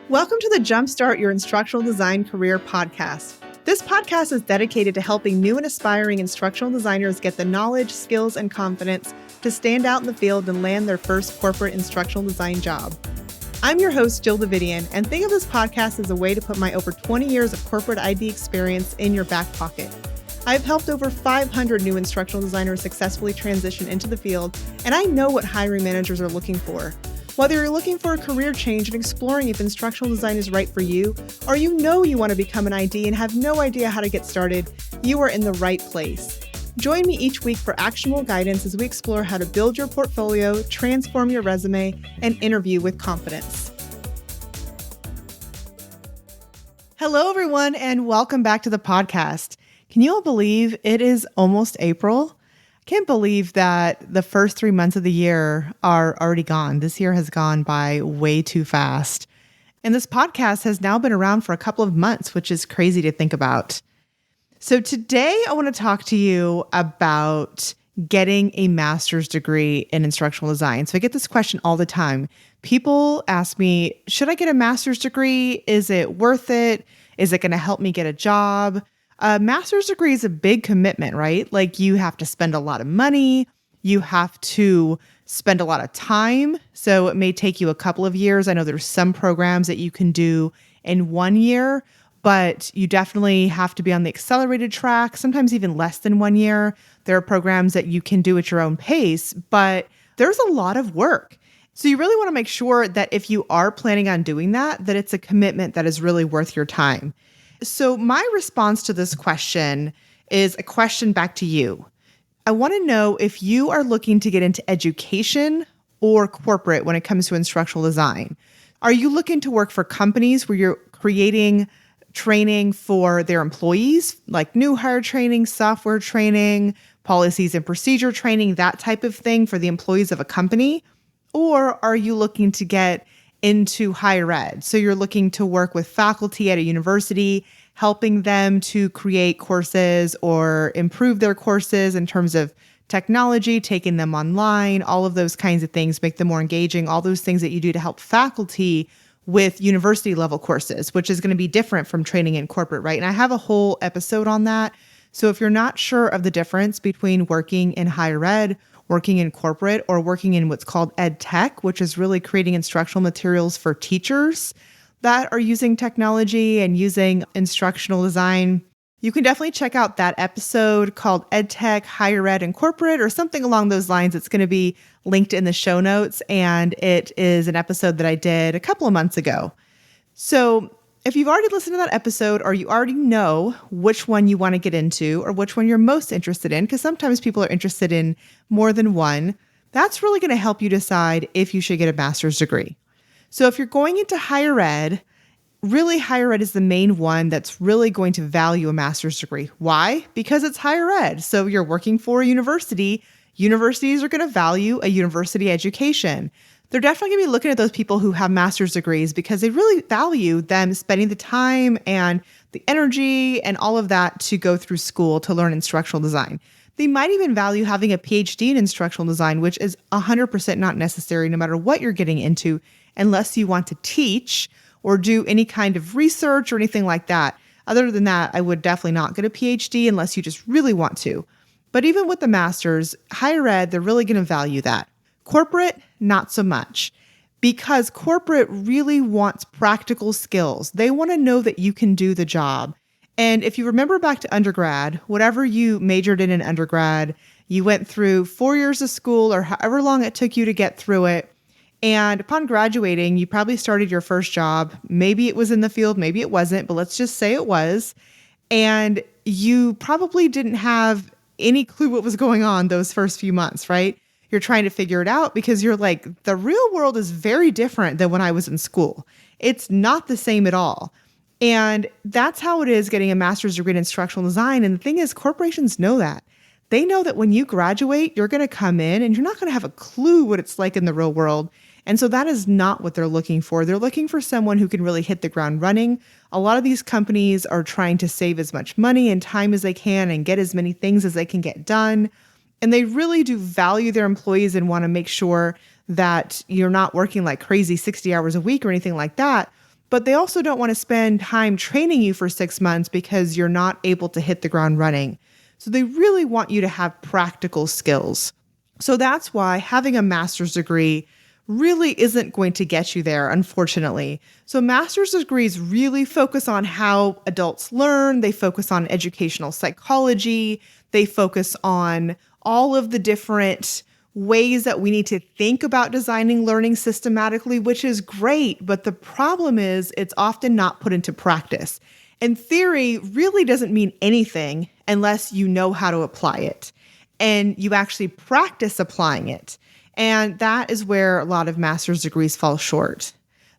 Welcome to the Jumpstart Your Instructional Design Career podcast. This podcast is dedicated to helping new and aspiring instructional designers get the knowledge, skills, and confidence to stand out in the field and land their first corporate instructional design job. I'm your host, Jill Davidian, and think of this podcast as a way to put my over 20 years of corporate ID experience in your back pocket. I've helped over 500 new instructional designers successfully transition into the field, and I know what hiring managers are looking for. Whether you're looking for a career change and exploring if instructional design is right for you, or you know you want to become an ID and have no idea how to get started, you are in the right place. Join me each week for actionable guidance as we explore how to build your portfolio, transform your resume, and interview with confidence. Hello, everyone, and welcome back to the podcast. Can you all believe it is almost April? Can't believe that the first 3 months of the year are already gone. This year has gone by way too fast. And this podcast has now been around for a couple of months, which is crazy to think about. So today I want to talk to you about getting a master's degree in instructional design. So I get this question all the time. People ask me, should I get a master's degree? Is it worth it? Is it going to help me get a job? A master's degree is a big commitment, right? Like you have to spend a lot of money. You have to spend a lot of time. So it may take you a couple of years. I know there's some programs that you can do in 1 year, but you definitely have to be on the accelerated track, sometimes even less than 1 year. There are programs that you can do at your own pace, but there's a lot of work. So you really want to make sure that if you are planning on doing that, that it's a commitment that is really worth your time. So my response to this question is a question back to you. I want to know if you are looking to get into education or corporate when it comes to instructional design. Are you looking to work for companies where you're creating training for their employees, like new hire training, software training, policies and procedure training, that type of thing for the employees of a company? Or are you looking to get into higher ed? So you're looking to work with faculty at a university, helping them to create courses or improve their courses in terms of technology, taking them online, all of those kinds of things, make them more engaging, all those things that you do to help faculty with university level courses, which is going to be different from training in corporate, right? And I have a whole episode on that. So if you're not sure of the difference between working in higher ed, working in corporate, or working in what's called ed tech, which is really creating instructional materials for teachers that are using technology and using instructional design, you can definitely check out that episode called Ed Tech, Higher Ed, and Corporate, or something along those lines. It's going to be linked in the show notes, and it is an episode that I did a couple of months ago. So if you've already listened to that episode, or you already know which one you want to get into or which one you're most interested in, because sometimes people are interested in more than one, that's really going to help you decide if you should get a master's degree. So if you're going into higher ed, really higher ed is the main one that's really going to value a master's degree. Why? Because it's higher ed. So you're working for a university. Universities are going to value a university education. They're definitely going to be looking at those people who have master's degrees because they really value them spending the time and the energy and all of that to go through school to learn instructional design. They might even value having a PhD in instructional design, which is 100% not necessary no matter what you're getting into, unless you want to teach or do any kind of research or anything like that. Other than that, I would definitely not get a PhD unless you just really want to. But even with the master's, higher ed, they're really going to value that. Corporate, not so much, because corporate really wants practical skills. They want to know that you can do the job. And if you remember back to undergrad, whatever you majored in undergrad, you went through 4 years of school or however long it took you to get through it. And upon graduating, you probably started your first job. Maybe it was in the field, maybe it wasn't, but let's just say it was. And you probably didn't have any clue what was going on those first few months, right? You're trying to figure it out because you're like, the real world is very different than when I was in school. It's not the same at all. And that's how it is getting a master's degree in instructional design. And the thing is, corporations know that. They know that when you graduate, you're going to come in and you're not going to have a clue what it's like in the real world. And so that is not what they're looking for. They're looking for someone who can really hit the ground running. A lot of these companies are trying to save as much money and time as they can and get as many things as they can get done. And they really do value their employees and want to make sure that you're not working like crazy 60 hours a week or anything like that. but they also don't want to spend time training you for 6 months because you're not able to hit the ground running. So they really want you to have practical skills. So that's why having a master's degree really isn't going to get you there, unfortunately. So master's degrees really focus on how adults learn. They focus on educational psychology. They focus on all of the different ways that we need to think about designing learning systematically, which is great. But the problem is it's often not put into practice. And theory really doesn't mean anything unless you know how to apply it and you actually practice applying it. And that is where a lot of master's degrees fall short.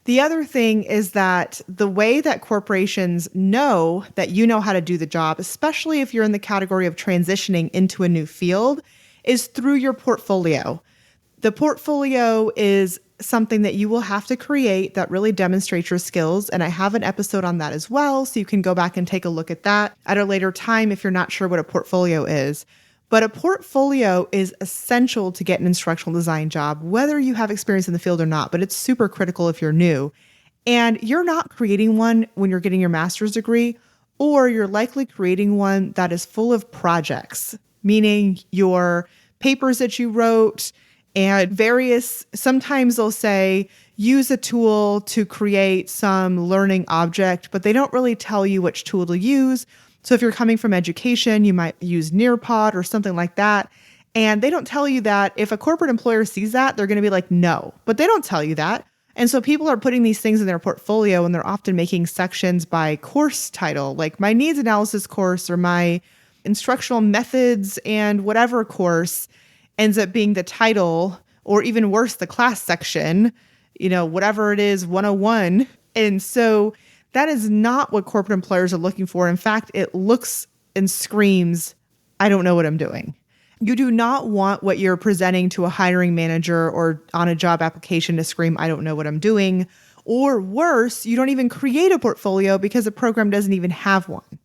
The other thing is that the way that corporations know that you know how to do the job, especially if you're in the category of transitioning into a new field, is through your portfolio. The portfolio is something that you will have to create that really demonstrates your skills. And I have an episode on that as well, so you can go back and take a look at that at a later time if you're not sure what a portfolio is. But a portfolio is essential to get an instructional design job, whether you have experience in the field or not, but it's super critical if you're new. And you're not creating one when you're getting your master's degree, or you're likely creating one that is full of projects, meaning your papers that you wrote and sometimes they'll say, use a tool to create some learning object, but they don't really tell you which tool to use. So if you're coming from education, you might use Nearpod or something like that. And they don't tell you that. If a corporate employer sees that, they're going to be like, no, but they don't tell you that. And so people are putting these things in their portfolio and they're often making sections by course title, like my needs analysis course or my instructional methods and whatever course ends up being the title, or even worse, the class section, whatever it is, 101. And so that is not what corporate employers are looking for. In fact, it looks and screams, I don't know what I'm doing. You do not want what you're presenting to a hiring manager or on a job application to scream, I don't know what I'm doing. Or worse, you don't even create a portfolio because the program doesn't even have one.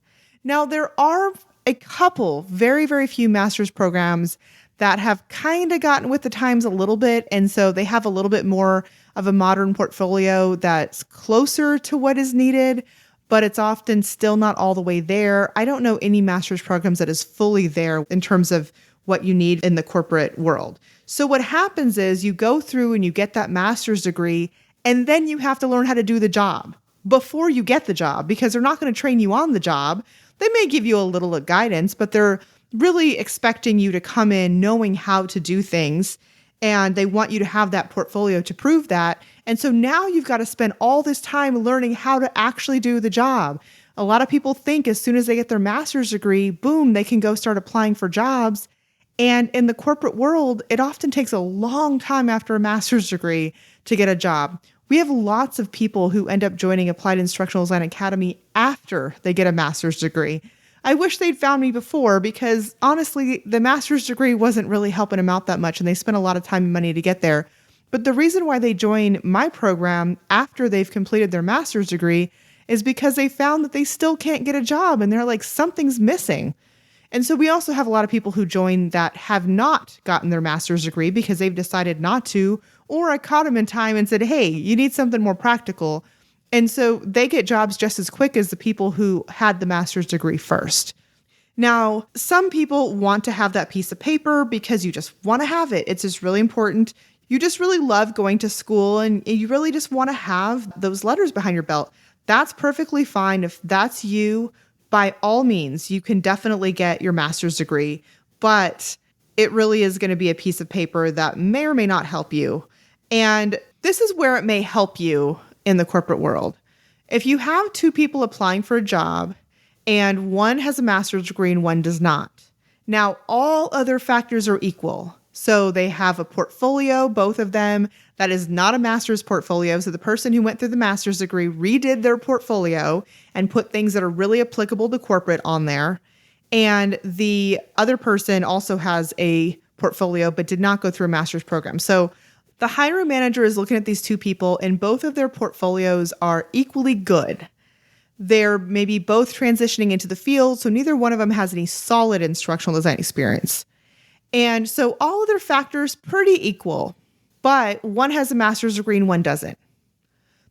Now, there are a couple, very, very few master's programs that have kind of gotten with the times a little bit. And so they have a little bit more of a modern portfolio that's closer to what is needed, but it's often still not all the way there. I don't know any master's programs that is fully there in terms of what you need in the corporate world. So what happens is you go through and you get that master's degree, and then you have to learn how to do the job before you get the job, because they're not going to train you on the job. They may give you a little guidance, but they're really expecting you to come in knowing how to do things. And they want you to have that portfolio to prove that. And so now you've got to spend all this time learning how to actually do the job. A lot of people think as soon as they get their master's degree, boom, they can go start applying for jobs. And in the corporate world, it often takes a long time after a master's degree to get a job. We have lots of people who end up joining Applied Instructional Design Academy after they get a master's degree. I wish they'd found me before, because honestly, the master's degree wasn't really helping them out that much, and they spent a lot of time and money to get there. But the reason why they join my program after they've completed their master's degree is because they found that they still can't get a job, and they're like, something's missing. And so we also have a lot of people who join that have not gotten their master's degree because they've decided not to, or I caught them in time and said, hey, you need something more practical. And so they get jobs just as quick as the people who had the master's degree first. Now, some people want to have that piece of paper because you just want to have it. It's just really important. You just really love going to school and you really just want to have those letters behind your belt. That's perfectly fine. If that's you, by all means, you can definitely get your master's degree, but it really is going to be a piece of paper that may or may not help you. And this is where it may help you in the corporate world. If you have two people applying for a job and one has a master's degree and one does not, now all other factors are equal. So they have a portfolio, both of them, that is not a master's portfolio. So the person who went through the master's degree redid their portfolio and put things that are really applicable to corporate on there. And the other person also has a portfolio but did not go through a master's program. So the hiring manager is looking at these two people and both of their portfolios are equally good. They're maybe both transitioning into the field, so neither one of them has any solid instructional design experience. And so all of their factors pretty equal, but one has a master's degree and one doesn't.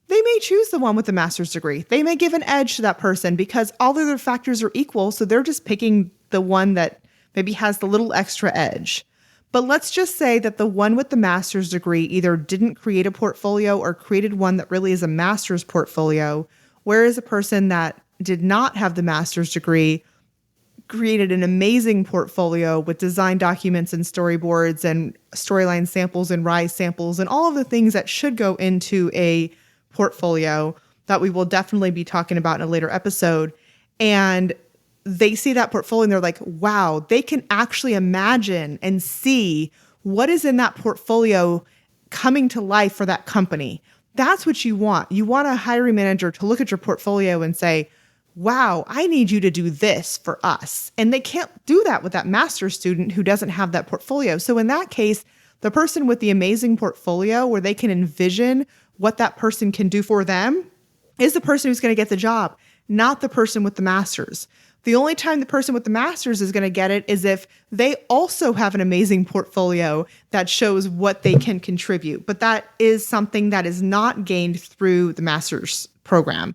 They may choose the one with the master's degree. They may give an edge to that person because all the other factors are equal. So they're just picking the one that maybe has the little extra edge. But let's just say that the one with the master's degree either didn't create a portfolio or created one that really is a master's portfolio, whereas a person that did not have the master's degree created an amazing portfolio with design documents and storyboards and storyline samples and rise samples and all of the things that should go into a portfolio that we will definitely be talking about in a later episode. And they see that portfolio and they're like, wow, they can actually imagine and see what is in that portfolio coming to life for that company. That's what you want. You want a hiring manager to look at your portfolio and say, wow, I need you to do this for us. And they can't do that with that master's student who doesn't have that portfolio. So in that case, the person with the amazing portfolio where they can envision what that person can do for them is the person who's going to get the job, not the person with the master's. The only time the person with the master's is going to get it is if they also have an amazing portfolio that shows what they can contribute. But that is something that is not gained through the master's program.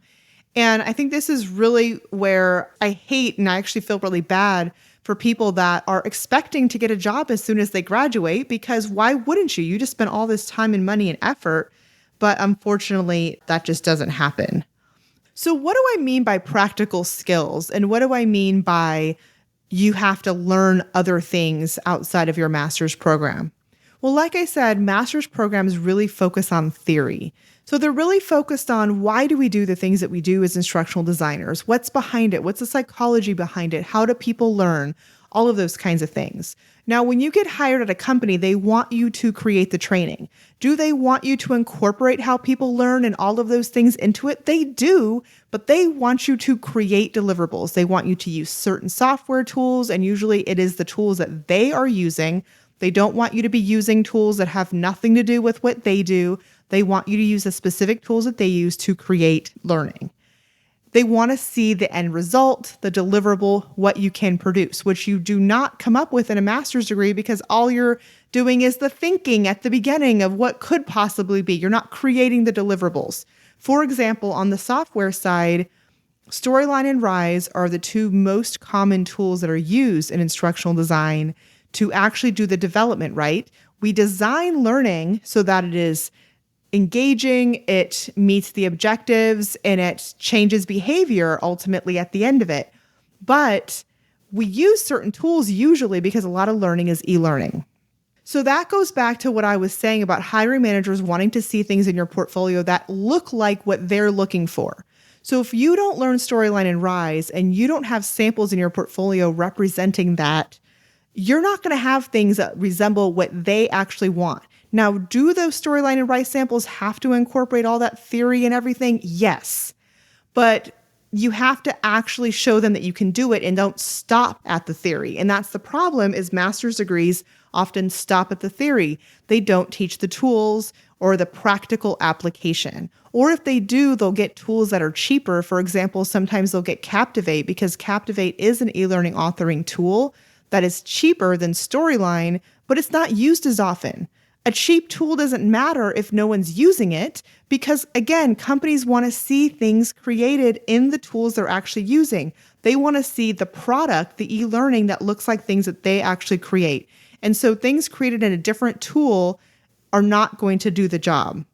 And I think this is really where I hate, and I actually feel really bad for people that are expecting to get a job as soon as they graduate, because why wouldn't you? You just spent all this time and money and effort, but unfortunately that just doesn't happen. So what do I mean by practical skills? And what do I mean by you have to learn other things outside of your master's program? Well, like I said, master's programs really focus on theory. So they're really focused on why do we do the things that we do as instructional designers? What's behind it? What's the psychology behind it? How do people learn? All of those kinds of things. Now, when you get hired at a company, they want you to create the training. Do they want you to incorporate how people learn and all of those things into it? They do, but they want you to create deliverables. They want you to use certain software tools, and usually it is the tools that they are using. They don't want you to be using tools that have nothing to do with what they do. They want you to use the specific tools that they use to create learning. They want to see the end result, the deliverable, what you can produce, which you do not come up with in a master's degree because all you're doing is the thinking at the beginning of what could possibly be. You're not creating the deliverables. For example, on the software side, Storyline and Rise are the two most common tools that are used in instructional design to actually do the development, right? We design learning so that it is engaging, it meets the objectives, and it changes behavior ultimately at the end of it. But we use certain tools usually because a lot of learning is e-learning. So that goes back to what I was saying about hiring managers wanting to see things in your portfolio that look like what they're looking for. So if you don't learn Storyline and Rise and you don't have samples in your portfolio representing that, you're not going to have things that resemble what they actually want. Now, do those Storyline and Rise samples have to incorporate all that theory and everything? Yes. But you have to actually show them that you can do it and don't stop at the theory. And that's the problem is master's degrees often stop at the theory. They don't teach the tools or the practical application. Or if they do, they'll get tools that are cheaper. For example, sometimes they'll get Captivate because Captivate is an e-learning authoring tool that is cheaper than Storyline, but it's not used as often. A cheap tool doesn't matter if no one's using it because, again, companies want to see things created in the tools they're actually using. They want to see the product, the e-learning that looks like things that they actually create. And so things created in a different tool are not going to do the job.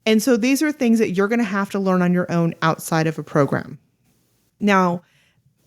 And so these are things that you're going to have to learn on your own outside of a program. Now,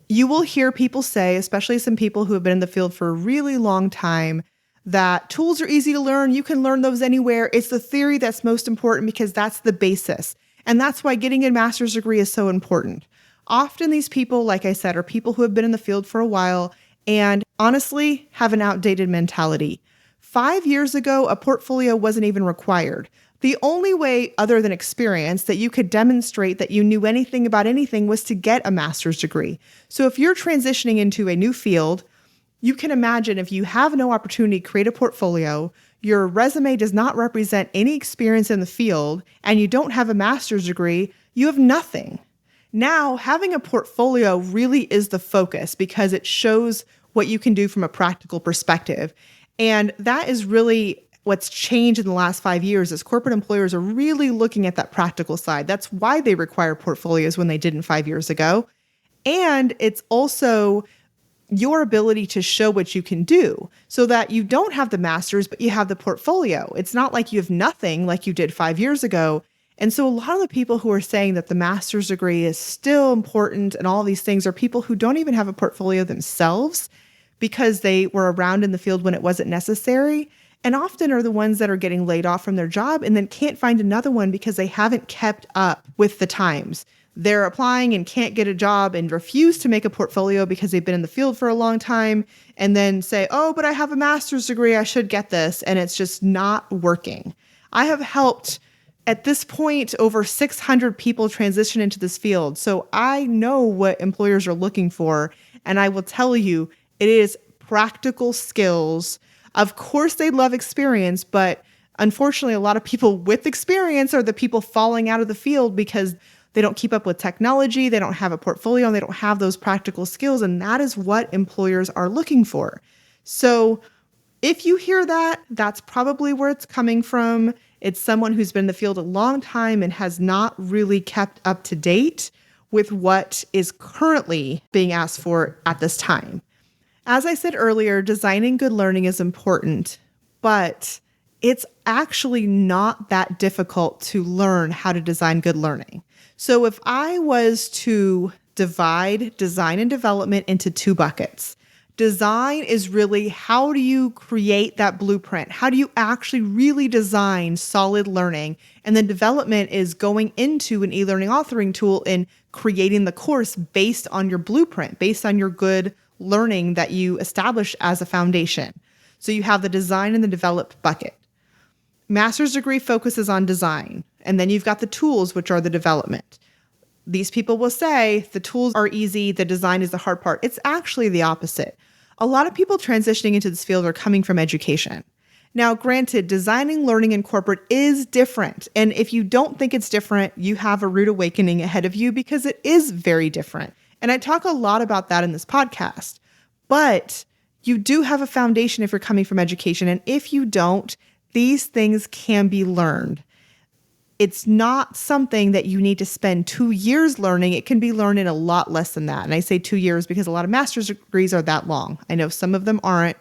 you will hear people say, especially some people who have been in the field for a really long time, that tools are easy to learn. You can learn those anywhere. It's the theory that's most important because that's the basis. And that's why getting a master's degree is so important. Often these people, like I said, are people who have been in the field for a while and honestly have an outdated mentality. 5 years ago, a portfolio wasn't even required. The only way other than experience that you could demonstrate that you knew anything about anything was to get a master's degree. So if you're transitioning into a new field, you can imagine if you have no opportunity to create a portfolio, your resume does not represent any experience in the field, and you don't have a master's degree, you have nothing. Now, having a portfolio really is the focus because it shows what you can do from a practical perspective. And that is really what's changed in the last 5 years is corporate employers are really looking at that practical side. That's why they require portfolios when they didn't 5 years ago. And it's also your ability to show what you can do so that you don't have the master's, but you have the portfolio. It's not like you have nothing like you did 5 years ago. And so a lot of the people who are saying that the master's degree is still important and all these things are people who don't even have a portfolio themselves because they were around in the field when it wasn't necessary, and often are the ones that are getting laid off from their job and then can't find another one because they haven't kept up with the times. They're applying and can't get a job and refuse to make a portfolio because they've been in the field for a long time and then say, oh, but I have a master's degree, I should get this. And it's just not working. I have helped at this point over 600 people transition into this field. So I know what employers are looking for. And I will tell you, it is practical skills. Of course, they love experience, but unfortunately, a lot of people with experience are the people falling out of the field because they don't keep up with technology, they don't have a portfolio, and they don't have those practical skills. And that is what employers are looking for. So if you hear that, that's probably where it's coming from. It's someone who's been in the field a long time and has not really kept up to date with what is currently being asked for at this time. As I said earlier, designing good learning is important, but it's actually not that difficult to learn how to design good learning. So if I was to divide design and development into two buckets, design is really how do you create that blueprint? How do you actually really design solid learning? And then development is going into an e-learning authoring tool and creating the course based on your blueprint, based on your good learning that you establish as a foundation. So you have the design and the develop bucket. Master's degree focuses on design, and then you've got the tools, which are the development. These people will say the tools are easy, the design is the hard part. It's actually the opposite. A lot of people transitioning into this field are coming from education. Now, granted, designing learning in corporate is different. And if you don't think it's different, you have a rude awakening ahead of you because it is very different. And I talk a lot about that in this podcast. But you do have a foundation if you're coming from education. And if you don't, these things can be learned. It's not something that you need to spend 2 years learning. It can be learned in a lot less than that. And I say 2 years because a lot of master's degrees are that long. I know some of them aren't.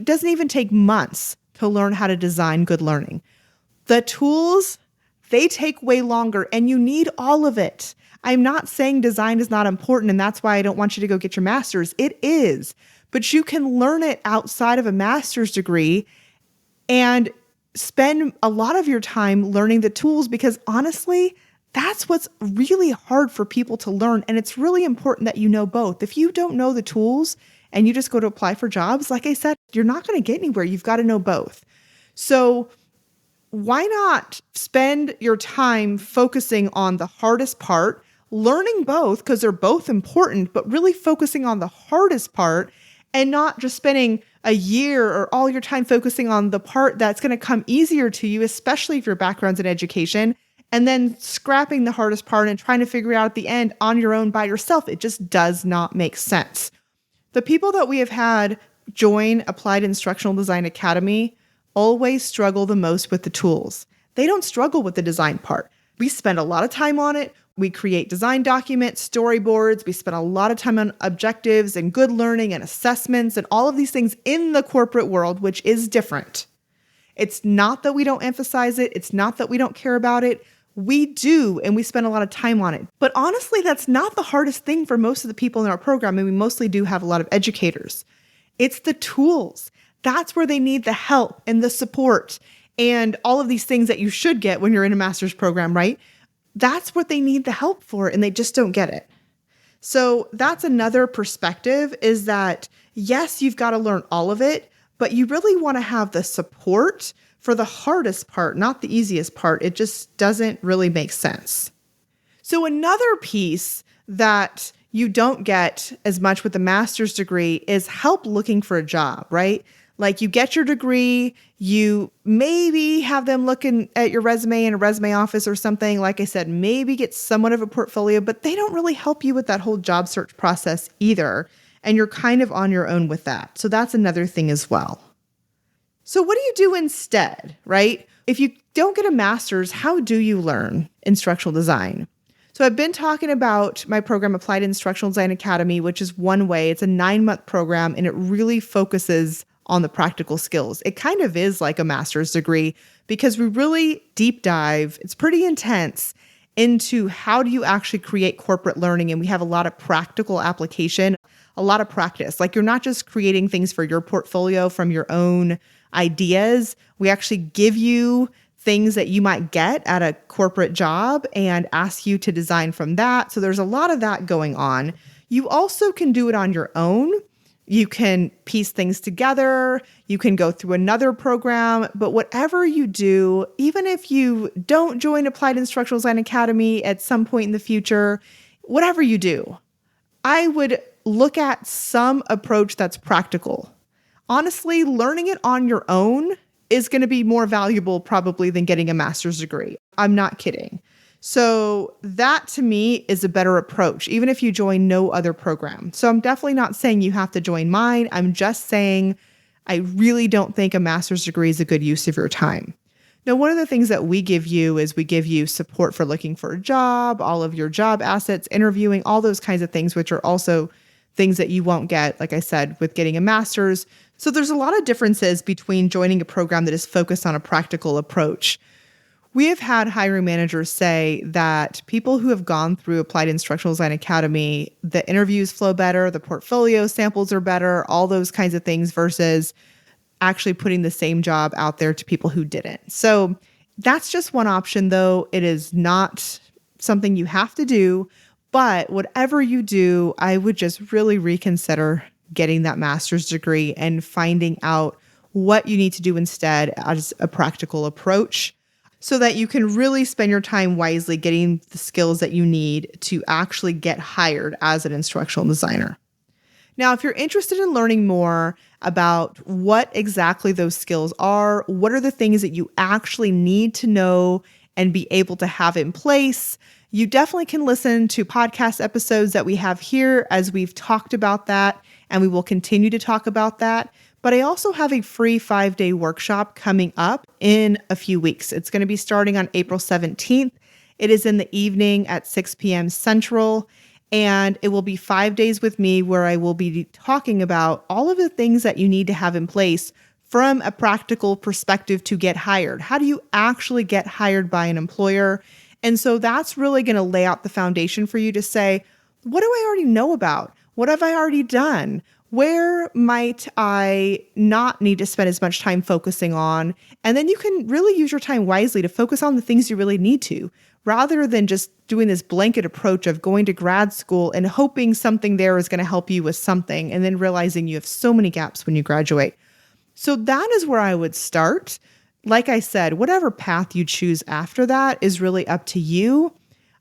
It doesn't even take months to learn how to design good learning. The tools, they take way longer, and you need all of it. I'm not saying design is not important, and that's why I don't want you to go get your master's. It is, but you can learn it outside of a master's degree and spend a lot of your time learning the tools, because honestly, that's what's really hard for people to learn. And it's really important that you know both. If you don't know the tools and you just go to apply for jobs, like I said, you're not going to get anywhere. You've got to know both. So why not spend your time focusing on the hardest part, learning both because they're both important, but really focusing on the hardest part and not just spending a year or all your time focusing on the part that's going to come easier to you, especially if your background's in education, and then scrapping the hardest part and trying to figure it out at the end on your own by yourself. It just does not make sense. The people that we have had join Applied Instructional Design Academy always struggle the most with the tools. They don't struggle with the design part. We spend a lot of time on it. We create design documents, storyboards. We spend a lot of time on objectives and good learning and assessments and all of these things in the corporate world, which is different. It's not that we don't emphasize it. It's not that we don't care about it. We do, and we spend a lot of time on it. But honestly, that's not the hardest thing for most of the people in our program, and we mostly do have a lot of educators. It's the tools. That's where they need the help and the support and all of these things that you should get when you're in a master's program, right? That's what they need the help for, and they just don't get it. So that's another perspective, is that yes, you've got to learn all of it, but you really want to have the support for the hardest part, not the easiest part. It just doesn't really make sense. So another piece that you don't get as much with a master's degree is help looking for a job, right? Like you get your degree, you maybe have them looking at your resume in a resume office or something. Like I said, maybe get somewhat of a portfolio, but they don't really help you with that whole job search process either. And you're kind of on your own with that. So that's another thing as well. So what do you do instead, right? If you don't get a master's, how do you learn instructional design? So I've been talking about my program, Applied Instructional Design Academy, which is one way. It's a 9-month program, and it really focuses on the practical skills. It kind of is like a master's degree because we really deep dive. It's pretty intense into how do you actually create corporate learning. And we have a lot of practical application, a lot of practice. Like you're not just creating things for your portfolio from your own ideas. We actually give you things that you might get at a corporate job and ask you to design from that. So there's a lot of that going on. You also can do it on your own. You can piece things together. You can go through another program, but whatever you do, even if you don't join Applied Instructional Design Academy at some point in the future, whatever you do, I would look at some approach that's practical. Honestly, learning it on your own is going to be more valuable probably than getting a master's degree. I'm not kidding. So that to me is a better approach, even if you join no other program. So I'm definitely not saying you have to join mine. I'm just saying I really don't think a master's degree is a good use of your time. Now, one of the things that we give you is we give you support for looking for a job, all of your job assets, interviewing, all those kinds of things, which are also things that you won't get, like I said, with getting a master's. So there's a lot of differences between joining a program that is focused on a practical approach. We have had hiring managers say that people who have gone through Applied Instructional Design Academy, the interviews flow better, the portfolio samples are better, all those kinds of things versus actually putting the same job out there to people who didn't. So that's just one option, though. It is not something you have to do, but whatever you do, I would just really reconsider getting that master's degree and finding out what you need to do instead as a practical approach so that you can really spend your time wisely getting the skills that you need to actually get hired as an instructional designer. Now, if you're interested in learning more about what exactly those skills are, what are the things that you actually need to know and be able to have in place, you definitely can listen to podcast episodes that we have here as we've talked about that, and we will continue to talk about that. But I also have a free 5-day workshop coming up in a few weeks. It's going to be starting on April 17th. It is in the evening at 6 p.m. Central, and it will be 5 days with me where I will be talking about all of the things that you need to have in place from a practical perspective to get hired. How do you actually get hired by an employer? And so that's really going to lay out the foundation for you to say, what do I already know about? What have I already done? Where might I not need to spend as much time focusing on? And then you can really use your time wisely to focus on the things you really need to, rather than just doing this blanket approach of going to grad school and hoping something there is going to help you with something, and then realizing you have so many gaps when you graduate. So that is where I would start. Like I said, whatever path you choose after that is really up to you.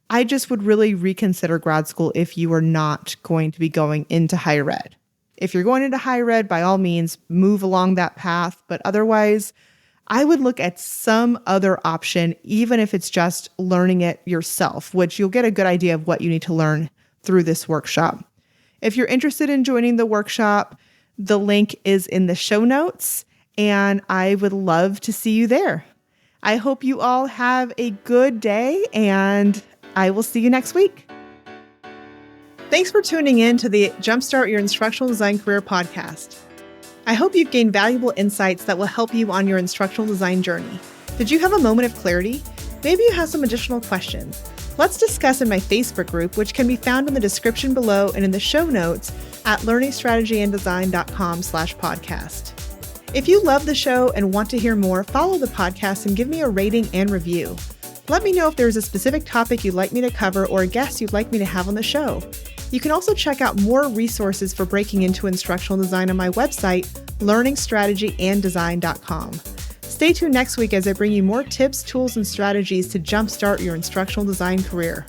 I just would really reconsider grad school if you are not going to be going into higher ed. If you're going into higher ed, by all means, move along that path. But otherwise, I would look at some other option, even if it's just learning it yourself, which you'll get a good idea of what you need to learn through this workshop. If you're interested in joining the workshop, the link is in the show notes, and I would love to see you there. I hope you all have a good day, and I will see you next week. Thanks for tuning in to the Jumpstart Your Instructional Design Career podcast. I hope you've gained valuable insights that will help you on your instructional design journey. Did you have a moment of clarity? Maybe you have some additional questions. Let's discuss in my Facebook group, which can be found in the description below and in the show notes at learningstrategyanddesign.com/podcast. If you love the show and want to hear more, follow the podcast and give me a rating and review. Let me know if there's a specific topic you'd like me to cover or a guest you'd like me to have on the show. You can also check out more resources for breaking into instructional design on my website, learningstrategyanddesign.com. Stay tuned next week as I bring you more tips, tools, and strategies to jumpstart your instructional design career.